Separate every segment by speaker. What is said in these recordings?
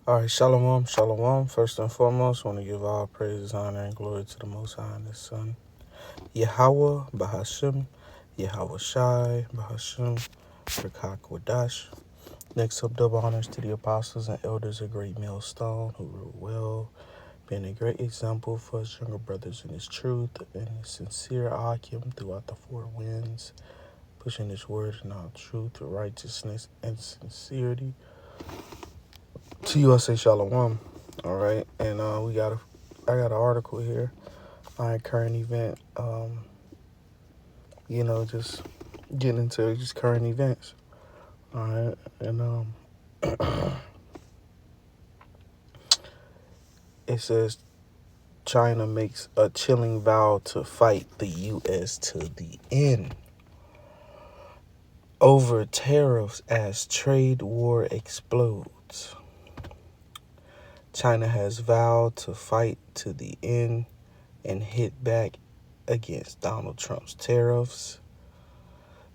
Speaker 1: All right, shalom, shalom. First and foremost, want to give all praises, honor, and glory to the Most High and His Son, Yahweh, Bahashim, Yahweh Shai, Bahashim, Rakak Wadash. Next up, double honors to the apostles and elders of Great Millstone who rule well, being a great example for his younger brothers in his truth and his sincere akim throughout the four winds, pushing his word in all truth, righteousness, and sincerity. To you, I say shalom. All right, and I got an article here on current event. Just getting into just current events. All right, and it says China makes a chilling vow to fight the U.S. to the end over tariffs as trade war explodes. China has vowed to fight to the end and hit back against Donald Trump's tariffs,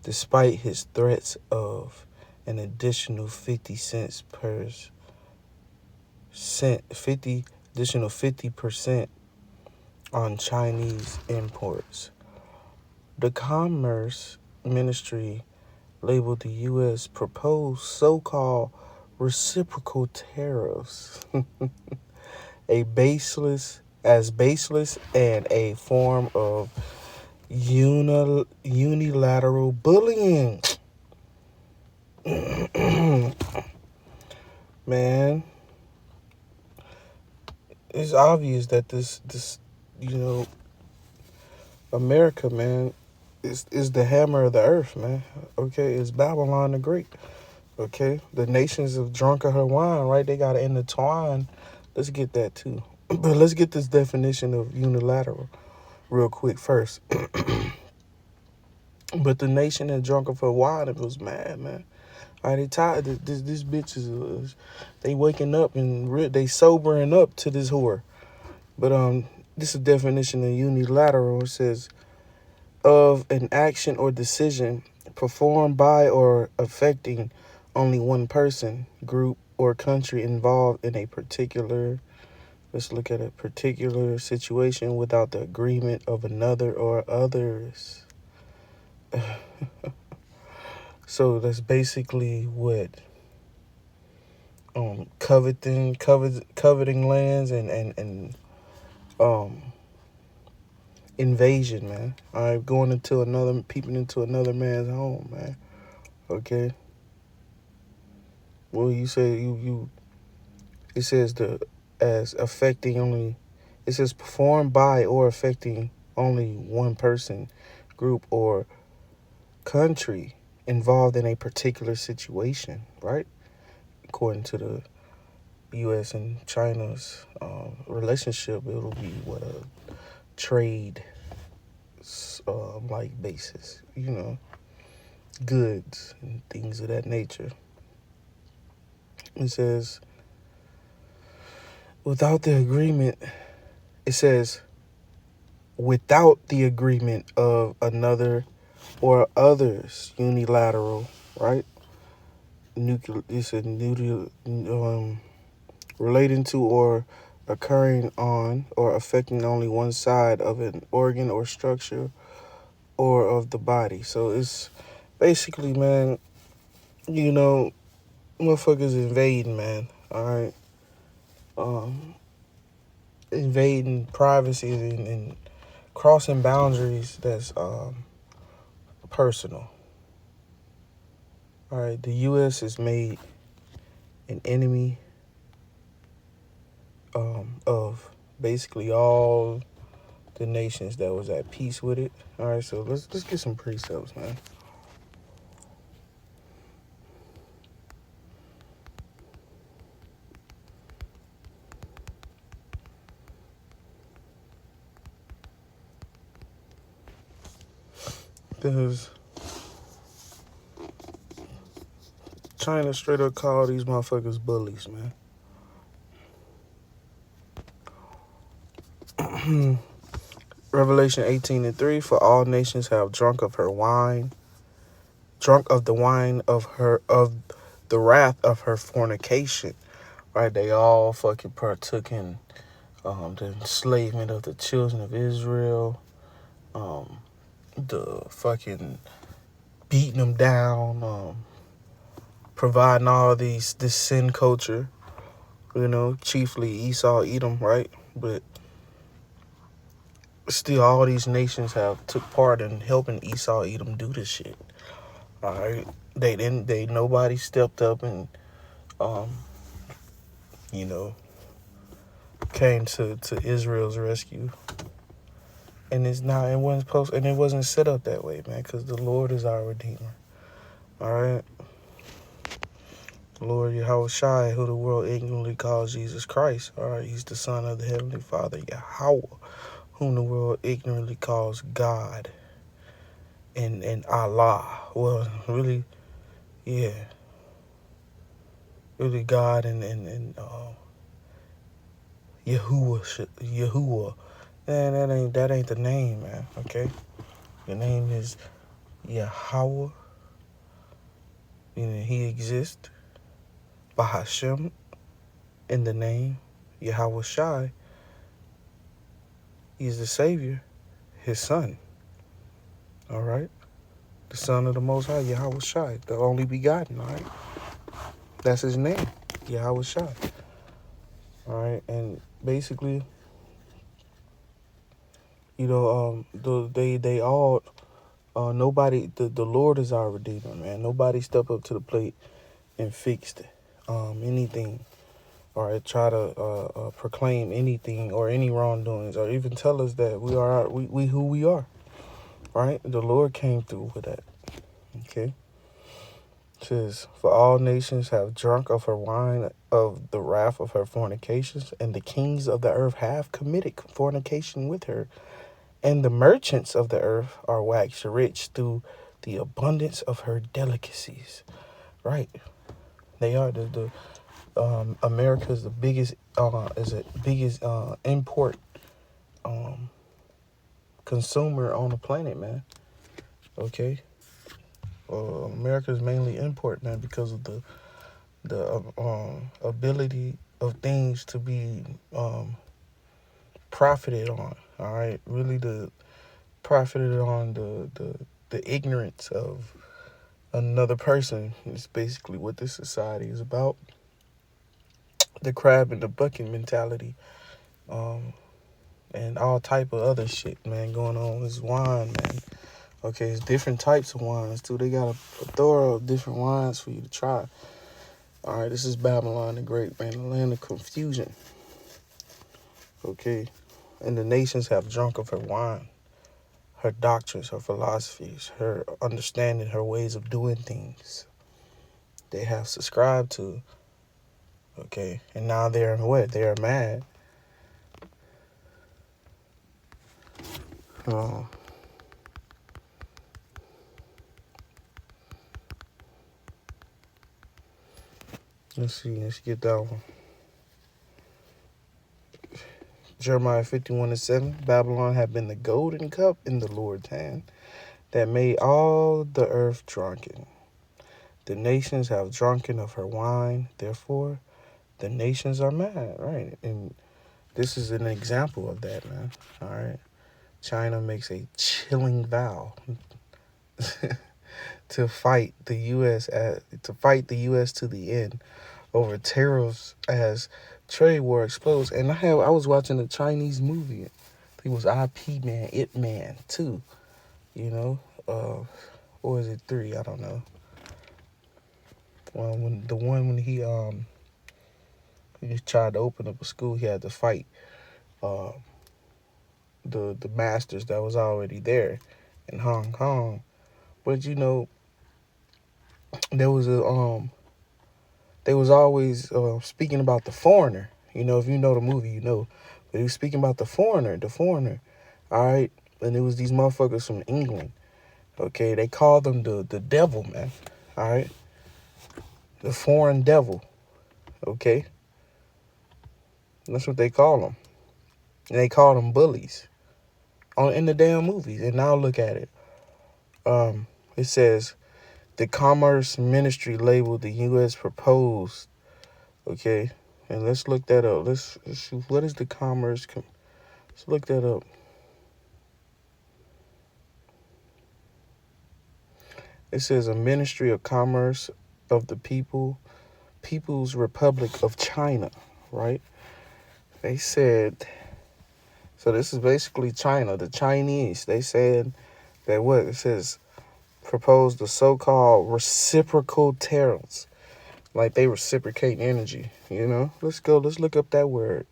Speaker 1: despite his threats of an additional 50% on Chinese imports. The Commerce Ministry labeled the U.S. proposed so-called reciprocal tariffs baseless and a form of unilateral bullying. Man, it's obvious that this America, man, is the hammer of the earth, man. Okay, it's Babylon the Great. Okay, the nations have drunk of her wine, right? They got to intertwine. Let's get that too. But let's get this definition of unilateral real quick first. But the nation that drunk of her wine, it was mad, man. All right, they tired. This bitch is, they waking up and they sobering up to this whore. But this is a definition of unilateral. It says of an action or decision performed by or affecting only one person, group, or country involved in a particular. Let's look at a particular situation without the agreement of another or others. So that's basically what coveting lands and invasion, man. All right, peeping into another man's home, man. Okay. Well, you say you it says as affecting only. It says performed by or affecting only one person, group, or country involved in a particular situation, right? According to the U.S. and China's relationship, it'll be what a trade like basis, goods and things of that nature. It says without the agreement. It says without the agreement of another or others, unilateral, right? It's a relating to or occurring on or affecting only one side of an organ or structure or of the body. So it's basically, man, motherfuckers invading, man. All right, invading privacy and crossing boundaries that's personal. All right, the U.S. has made an enemy of basically all the nations that was at peace with it. All right, so let's get some precepts, man. Because China straight up call these motherfuckers bullies, man. Revelation 18:3, for all nations have drunk of the wine of the wrath of her fornication. right? They all fucking partook in the enslavement of the children of Israel, the fucking beating them down, providing all this sin culture, chiefly Esau, Edom, right? But still, all these nations have took part in helping Esau, Edom do this shit. All right, nobody stepped up and um, you know, came to Israel's rescue. And it wasn't set up that way, man, because the Lord is our Redeemer. All right, Lord Yahweh Shai, who the world ignorantly calls Jesus Christ. All right, he's the Son of the Heavenly Father, Yahweh, whom the world ignorantly calls God and Allah. Well, really, yeah, really God and Yahuwah. Man, that ain't the name, man. Okay, the name is Yahweh, meaning He exists. Bahashem, in the name Yahweh Shai, He is the Savior, His Son. All right, the Son of the Most High, Yahweh Shai, the only begotten. All right, that's His name, Yahweh Shai. All right, and basically, they all. Nobody, the Lord is our Redeemer, man. Nobody step up to the plate and fixed anything, or try to proclaim anything or any wrongdoings, or even tell us that we who we are. Right? The Lord came through with that. Okay. It says, for all nations have drunk of her wine of the wrath of her fornications, and the kings of the earth have committed fornication with her. And the merchants of the earth are waxed rich through the abundance of her delicacies. Right. They are the America is the biggest import consumer on the planet, man. Okay. America is mainly import, man, because of the ability of things to be profited on. All right, really profited on the ignorance of another person is basically what this society is about. The crab in the bucket mentality, and all type of other shit, man, going on. This wine, man. Okay, it's different types of wines too. They got a plethora of different wines for you to try. All right, this is Babylon the Great, man, the land of confusion. Okay, and the nations have drunk of her wine, her doctrines, her philosophies, her understanding, her ways of doing things. They have subscribed to. Okay, and now they're in what? They are mad. Let's get that one. Jeremiah 51:7. Babylon had been the golden cup in the Lord's hand that made all the earth drunken. The nations have drunken of her wine, therefore the nations are mad, right? And this is an example of that, man. All right. China makes a chilling vow to fight the U.S. to the end over tariffs as trade war explodes. And I was watching a Chinese movie. I think it was IP Man, It Man 2. Or is it 3? I don't know. Well, when he tried to open up a school, he had to fight the masters that was already there in Hong Kong. But there was they was always speaking about the foreigner. If you know the movie, you know. But he was speaking about the foreigner. All right, and it was these motherfuckers from England. Okay, they called them the devil, man. All right, the foreign devil. Okay, that's what they call them. And they call them bullies in the damn movies. And now look at it. It says the Commerce Ministry labeled the U.S. proposed. Okay, And let's look that up. Let's see, what is the commerce? Let's look that up. It says a Ministry of Commerce of the People's Republic of China, right? They said, so this is basically China, the Chinese. They said that what? It says proposed the so-called reciprocal tariffs. Like they reciprocate energy, you know? Let's look up that word.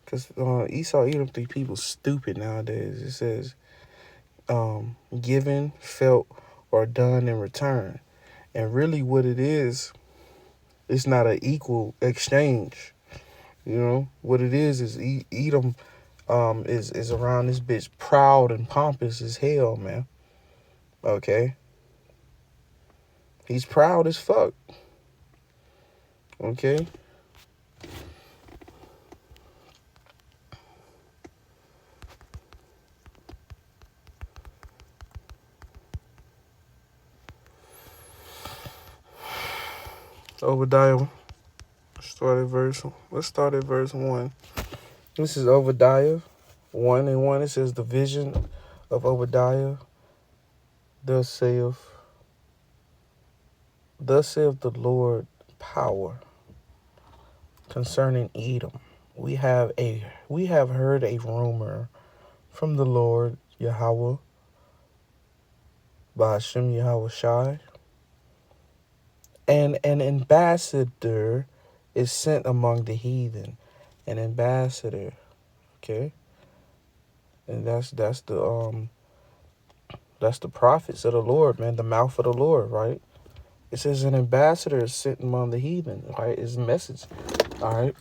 Speaker 1: Because Esau, Edom, three people stupid nowadays. It says given, felt, or done in return. And really what it is, it's not an equal exchange. You know? What it is Edom is around this bitch proud and pompous as hell, man. Okay? He's proud as fuck. Okay? Obadiah. Let's start at verse 1. This is Obadiah 1:1. It says the vision of Obadiah. Thus saith the Lord power concerning Edom. We have heard a rumor from the Lord Yahweh by Hashem Yahweh Shai, and an ambassador is sent among the heathen. An ambassador, okay, and that's the prophets of the Lord, man, the mouth of the Lord, right? It says an ambassador is sent among the heathen, right? It's a message, all right.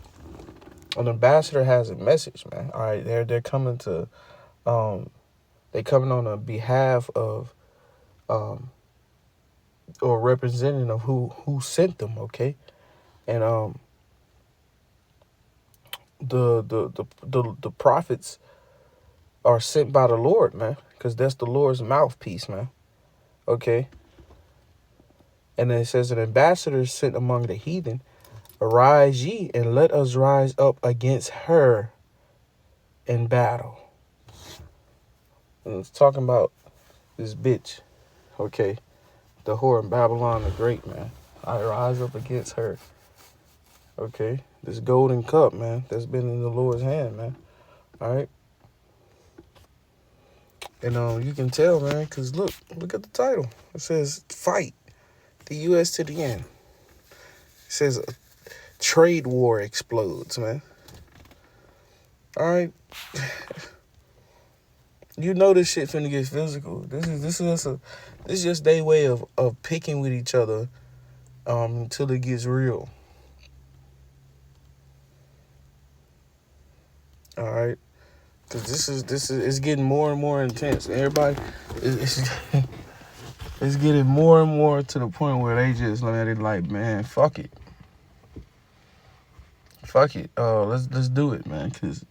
Speaker 1: An ambassador has a message, man. All right, they're coming to, they coming on a behalf of, or representing of who sent them, okay? And the prophets are sent by the Lord, man, because that's the Lord's mouthpiece, man. Okay. And then it says an ambassador is sent among the heathen. Arise ye and let us rise up against her in battle. And it's talking about this bitch, okay, the whore in Babylon the Great, man. I rise up against her. Okay, this golden cup, man, that's been in the Lord's hand, man. All right. And you can tell, man, because look at the title. It says fight the U.S. to the end. It says a trade war explodes, man. All right. You know this shit finna get physical. This is just their way of picking with each other until it gets real. All right. Cause this is it's getting more and more intense. Everybody it's it's getting more and more to the point where they just let it like, man, fuck it. Fuck it. Let's do it, man. Cause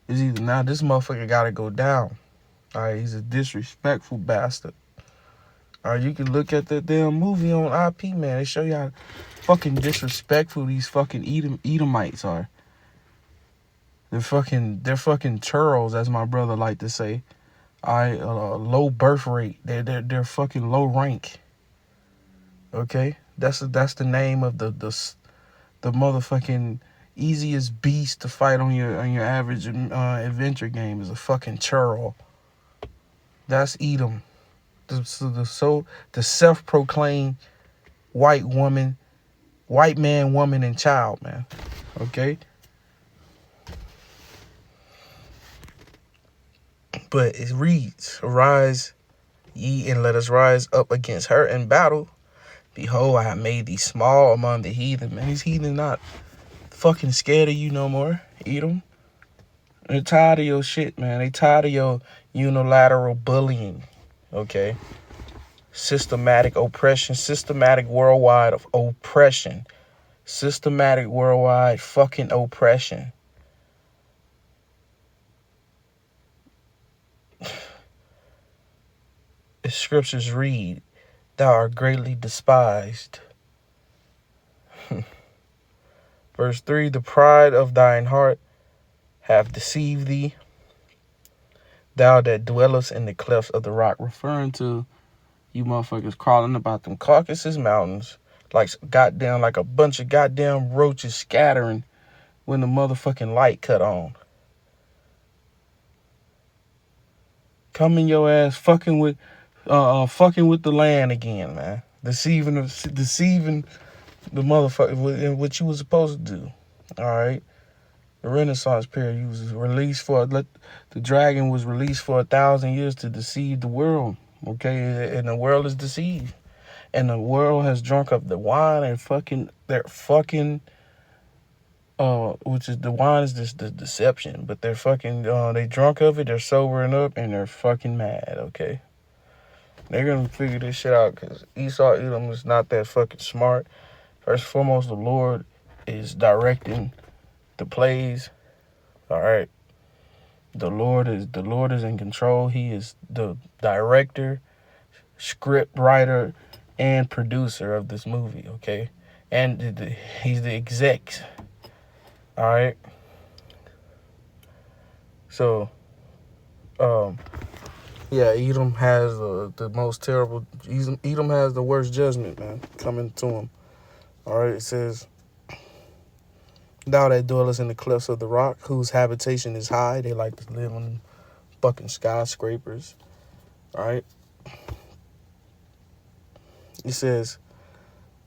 Speaker 1: it's either now this motherfucker gotta go down. All right, he's a disrespectful bastard. All right, you can look at that damn movie on IP, man. They show you how fucking disrespectful these fucking Edomites are. They're fucking churls, as my brother like to say. All right, low birth rate. They're fucking low rank. Okay, that's the name of the motherfucking easiest beast to fight on your average adventure game is a fucking churl. That's Edom. The self-proclaimed white man, woman, and child, man. Okay? But it reads, arise ye and let us rise up against her in battle. Behold, I have made thee small among the heathen. Man, these heathen not fucking scared of you no more. Edom. They're tired of your shit, man. They tired of your unilateral bullying. Okay? Systematic oppression, systematic worldwide of oppression, systematic worldwide fucking oppression. The scriptures read, thou art greatly despised. Verse 3, the pride of thine heart hath deceived thee, thou that dwellest in the clefts of the rock. Referring to you motherfuckers crawling about them Caucasus Mountains like goddamn, like a bunch of goddamn roaches scattering when the motherfucking light cut on. Coming your ass fucking with the land again, man. Deceiving the motherfucker what you was supposed to do. Alright. The Renaissance period, you was released for the dragon was released for 1,000 years to deceive the world. Okay, and the world is deceived. And the world has drunk up the wine and which is the wine is just the deception, but they're fucking they drunk of it, they're sobering up, and they're fucking mad. Okay, they're gonna figure this shit out because Esau Edom is not that fucking smart. First and foremost, the Lord is directing the plays. All right, the Lord is in control. He is the director, script writer, and producer of this movie. Okay, and he's the execs. All right. So, yeah, Edom has the most terrible. Edom has the worst judgment, man, coming to him. All right, it says, "Thou that dwellest in the clefts of the rock, whose habitation is high." They like to live on fucking skyscrapers. All right. It says,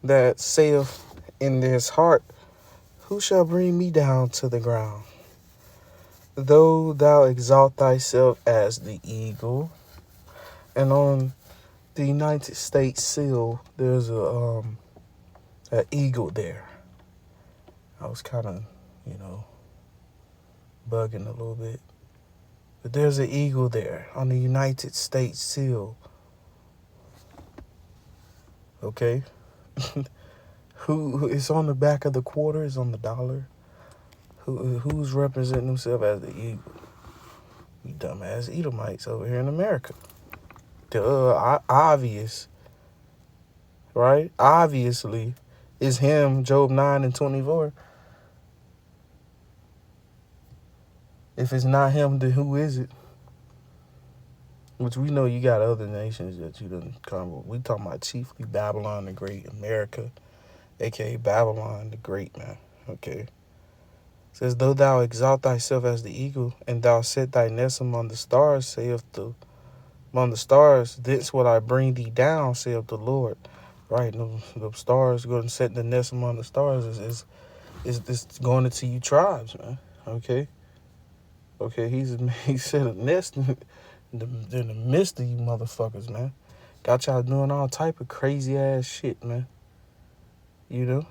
Speaker 1: "That saith in his heart, who shall bring me down to the ground? Though thou exalt thyself as the eagle." And on the United States seal, there's an eagle there. I was kind of, bugging a little bit. But there's an eagle there on the United States seal. Okay? Who is on the back of the quarter, is on the dollar. Who's representing himself as the eagle? You dumbass Edomites over here in America. Obvious, right? Obviously, is him, Job 9:24. If it's not him, then who is it? Which we know you got other nations that you done come with. We talking about chiefly Babylon the Great, America, a.k.a. Babylon the Great, man. Okay. It says, though thou exalt thyself as the eagle, and thou set thy nest among the stars, saith among the stars, thence will I bring thee down, saith the Lord. Right, the stars going to set the nest among the stars is going into you tribes, man. Okay. Okay, he set a nest in the midst of you motherfuckers, man. Got y'all doing all type of crazy ass shit, man. You know?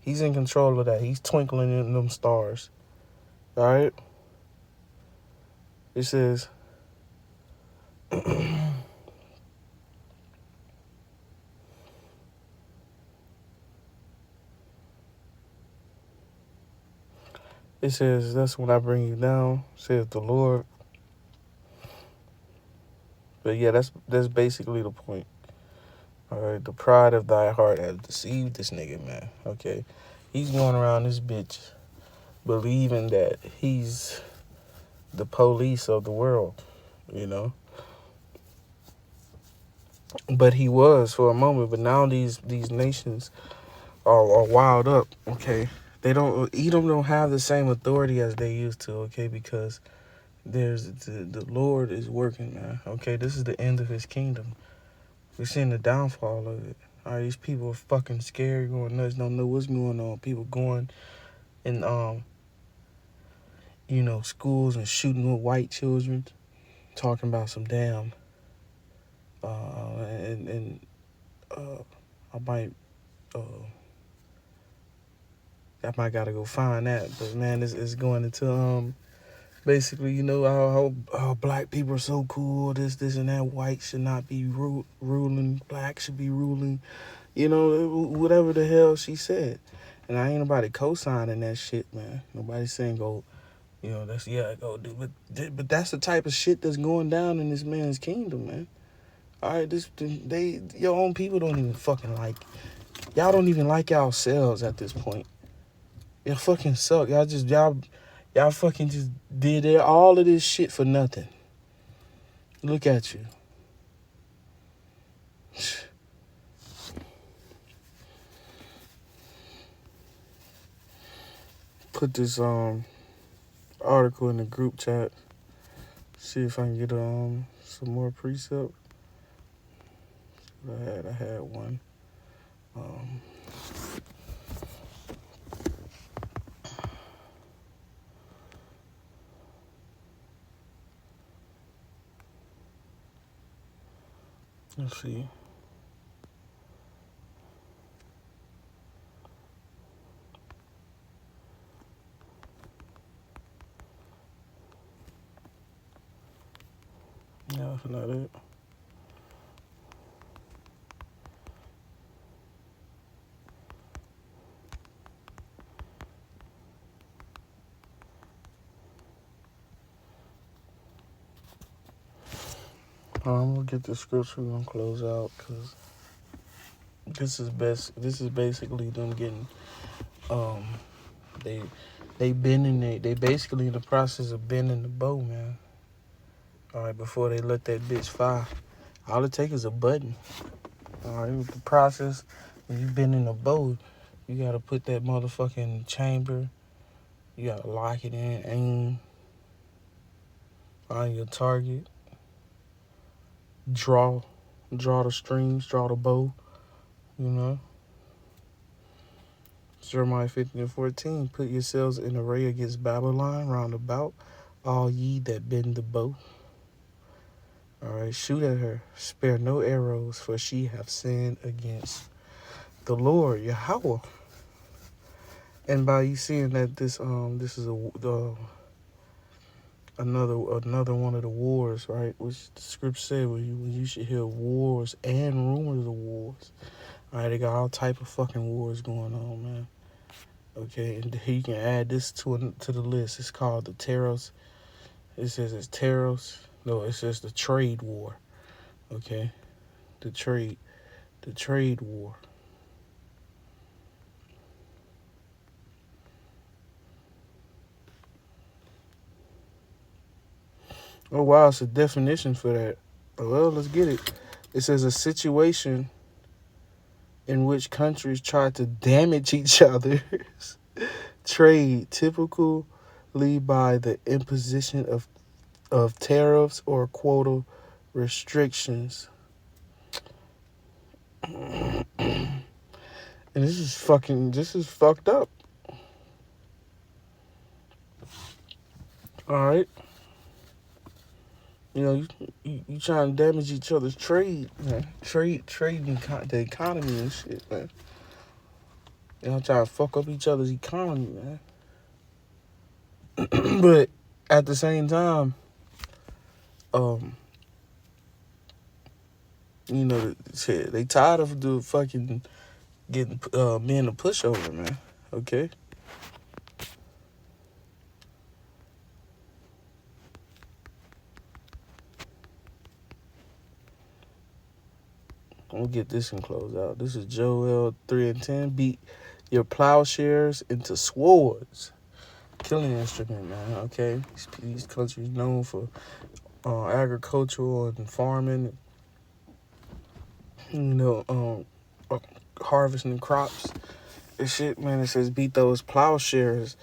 Speaker 1: He's in control of that. He's twinkling in them stars. All right? It says, that's when I bring you down, says the Lord. But yeah, that's basically the point. All right, the pride of thy heart has deceived this nigga, man. Okay, he's going around this bitch believing that he's the police of the world, you know. But he was for a moment. But now these nations are wild up. Okay, Edom don't have the same authority as they used to. Okay, because there's the Lord is working, man. Okay, this is the end of his kingdom. We're seeing the downfall of it. All right, these people are fucking scared, going nuts, don't know what's going on. People going in, schools and shooting with white children, talking about some damn, I might gotta go find that. But man, it's going into basically, how black people are so cool, this and that. White should not be ruling, black should be ruling. Whatever the hell she said. And I ain't nobody co-signing that shit, man. Nobody's saying go, go do. But that's the type of shit that's going down in this man's kingdom, man. All right, your own people don't even fucking like Y'all don't even like yourselves at this point. Y'all fucking suck. Y'all fucking just did all of this shit for nothing. Look at you. Put this article in the group chat. See if I can get some more precept. I had one. Let's see. No, that's not it. I'm gonna get the scripture. We're gonna close out because this is best. This is basically them getting they bending they basically in the process of bending the bow, man. All right, before they let that bitch fire, all it takes is a button. All right, with the process when you bending the bow, you gotta put that motherfucking chamber. You gotta lock it in, aim on your target, draw the strings, draw the bow. You know. Jeremiah 15:14. Put yourselves in array against Babylon round about, all ye that bend the bow. All right, shoot at her. Spare no arrows, for she hath sinned against the Lord Yahweh. And by you seeing that this is another one of the wars, right? Which the scripture said when you should hear wars and rumors of wars. All right, they got all type of fucking wars going on, man. Okay, and you can add this to the list. It's called the tariffs. It says it's tariffs. No, it says the trade war. Okay, the trade war. Oh wow, it's a definition for that. Well, let's get it. It says a situation in which countries try to damage each other's trade, typically by the imposition of tariffs or quota restrictions. And this is fucked up. All right. You know, you trying to damage each other's trade, man. Trading the economy and shit, man. Y'all trying to fuck up each other's economy, man. But at the same time, you know, shit, they tired of the fucking getting being a pushover, man. Okay. I'm gonna get this and close out. This is Joel 3:10. Beat your plowshares into swords. Killing instrument, man. Okay. These countries known for agricultural and farming. You know, harvesting crops and shit, man. It says beat those plowshares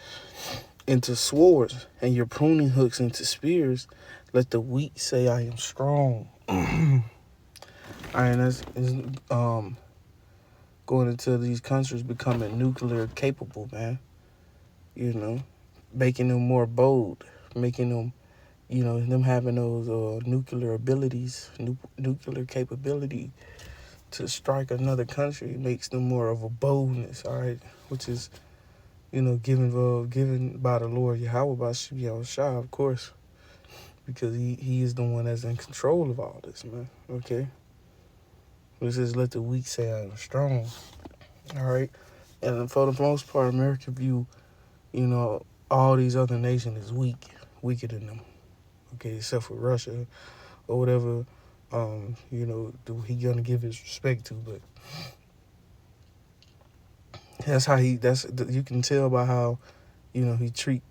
Speaker 1: into swords and your pruning hooks into spears. Let the weak say, I am strong. And that's going into these countries becoming nuclear capable, man. You know, making them more bold, making them, you know, them having those nuclear abilities, nuclear capability to strike another country makes them more of a boldness, all right, which is, you know, given by the Lord Yahweh, by Shah, of course, because he is the one that's in control of all this, man. Okay. It says, let the weak say I am strong. All right. And for the most part, America view, you know, all these other nations as weaker than them. Okay, except for Russia or whatever, you know, he gonna give his respect to. But That's how he. That's you can tell by how he treat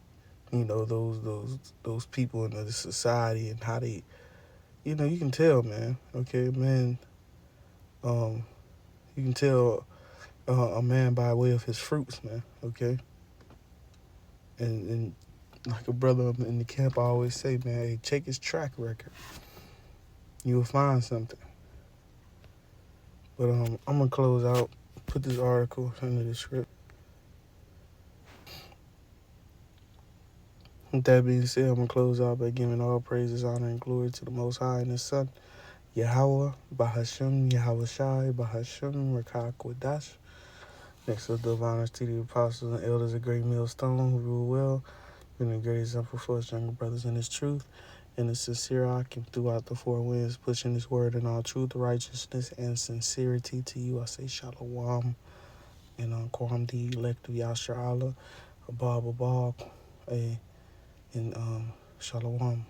Speaker 1: those people in the society and how they you can tell, man. Okay, man. Um, you can tell a man by way of his fruits, man. Okay, and like a brother in the camp, I always say, man, hey, check his track record. You'll find something. But I'm gonna close out. Put this article into the script. With that being said, I'm gonna close out by giving all praises, honor, and glory to the Most High and His Son, Yahweh, Bahashem, Yahweh Shai, Bahashem, Rakah Kodash. Next up, the honors to the apostles and elders of Great Millstone who rule well, being a great example for us younger brothers in His truth, and a sincere Akim throughout the four winds, pushing His word in all truth, righteousness, and sincerity to you. I say Shalom, and Kwam, the elect of Yasher Allah, Abab, and Shalom.